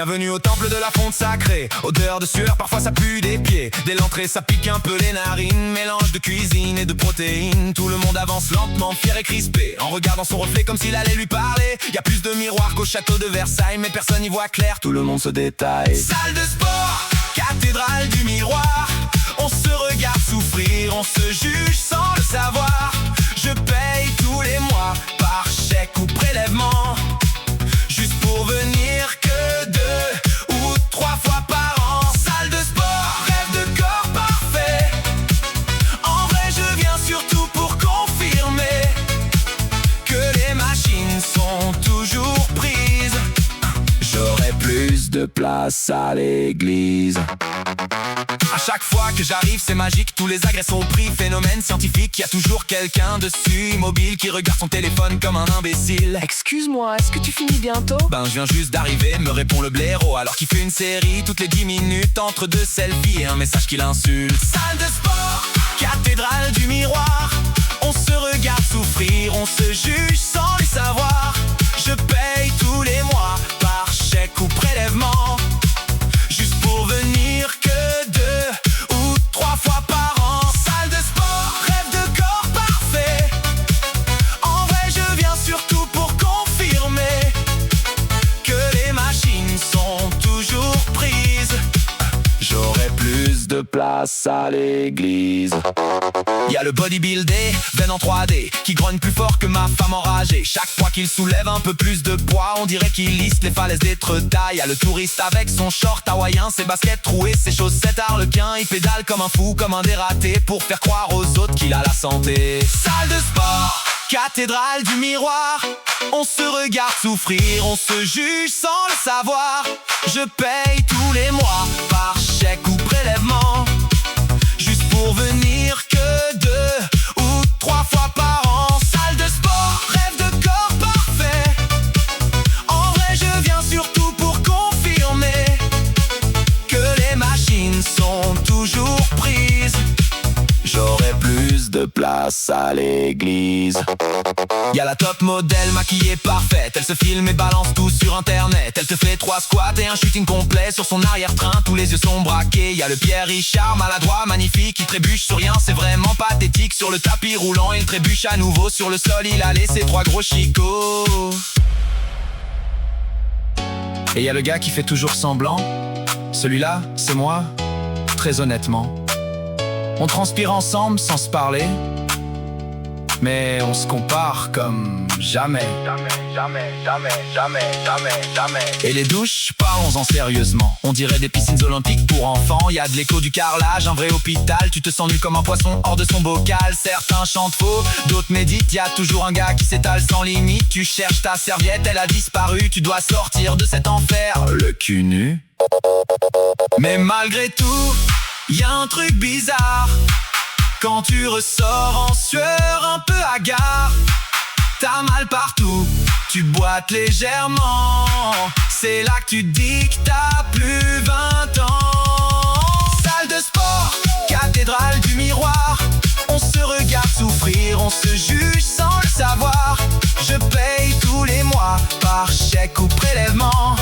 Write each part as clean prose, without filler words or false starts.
Bienvenue au temple de la fonte sacrée. Odeur de sueur, parfois ça pue des pieds. Dès l'entrée ça pique un peu les narines. Mélange de cuisine et de protéines. Tout le monde avance lentement, fier et crispé, en regardant son reflet comme s'il allait lui parler. Y a plus de miroirs qu'au château de Versailles, mais personne n'y voit clair, tout le monde se détaille. Salle de sport, cathédrale du miroir. On se regarde souffrir, on se juge sans le savoir. Je paye tous les mois, par chèque ou prélèvement, juste pour venir que 2 ou 3 fois par an. Salle de sport, rêve de corps parfait. En vrai je viens surtout pour confirmer que les machines sont toujours prises. J'aurai plus de place à l'église. À chaque fois que j'arrive c'est magique, tous les agrès sont pris, phénomène scientifique. Y a toujours quelqu'un dessus, immobile, qui regarde son téléphone comme un imbécile. Excuse-moi, est-ce que tu finis bientôt? Ben je viens juste d'arriver, me répond le blaireau, alors qu'il fait une série toutes les 10 minutes entre 2 selfies et un message qui l'insulte. Salle de sport, cathédrale du miroir. On se regarde souffrir, on se juge sans le savoir. Je paye tous les mois, par chèque ou prélèvement, juste pour venir que 2 ou 3 fois par an. Salle de sport, rêve de corps parfait. En vrai je viens surtout pour confirmer que les machines sont toujours prises. J'aurai plus de place à l'église. Y'a le bodybuildé, veine en 3D, qui grogne plus fort que ma femme enragée. Chaque fois qu'il soulève un peu plus de poids, on dirait qu'il lisse les falaises d'Étretat. Y'a le touriste avec son short hawaïen, ses baskets trouées, ses chaussettes harlequin. Il pédale comme un fou, comme un dératé, pour faire croire aux autres qu'il a la santé. Salle de sport, cathédrale du miroir. On se regarde souffrir, on se juge sans le savoir. Je paye tous les mois, par chèque ou prélèvement, juste pour venir que 2 ou 3 fois par an. Salle de sport, rêve de corps parfait. En vrai je viens surtout pour confirmer que les machines sont toujours prises. J'aurai plus de place à l'église. Y'a la top modèle maquillée parfaite, elle se filme et balance tout sur internet. Elle te fait 3 squats et un shooting complet sur son arrière-train, tous les yeux sont braqués. Y'a le Pierre Richard maladroit, magnifique, il trébuche sur rien, c'est vraiment pathétique. Sur le tapis roulant il trébuche à nouveau, sur le sol il a laissé 3 gros chicots. Et y'a le gars qui fait toujours semblant, celui-là c'est moi, très honnêtement. On transpire ensemble sans se parler, mais on se compare comme jamais. Et les douches, parlons-en sérieusement. On dirait des piscines olympiques pour enfants. Y a de l'écho du carrelage, un vrai hôpital. Tu te sens nu comme un poisson hors de son bocal. Certains chantent faux, d'autres méditent. Y a toujours un gars qui s'étale sans limite. Tu cherches ta serviette, elle a disparu. Tu dois sortir de cet enfer, le cul nu. Mais malgré tout, y a un truc bizarre. Quand tu ressors en sueur un peu hagard, t'as mal partout, tu boites légèrement. C'est là que tu te dis que t'as plus 20 ans. Salle de sport, cathédrale du miroir. On se regarde souffrir, on se juge sans le savoir. Je paye tous les mois, par chèque ou prélèvement,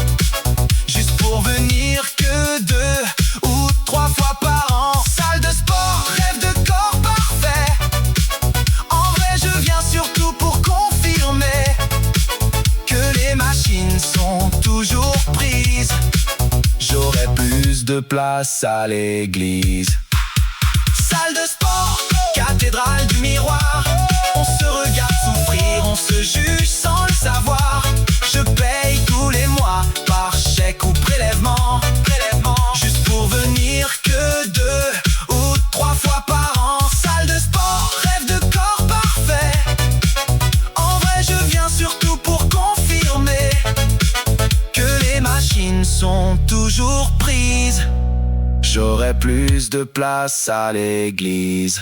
juste pour venir que 2 ou 3 fois par an. Salle de sport, rêve de corps parfait. En vrai je viens surtout pour confirmer que les machines sont toujours prises. J'aurai plus de place à l'église. Salle de sport, cathédrale du miroir. On se regarde souffrir, on se juge sans le savoir. Je paye tous les mois, par chèque ou prélèvement, juste pour venir que 2 ou 3 fois par an. Salle de sport, rêve de corps parfait. En vrai je viens surtout pour confirmer que les machines sont toujours prises. J'aurai plus de place à l'église.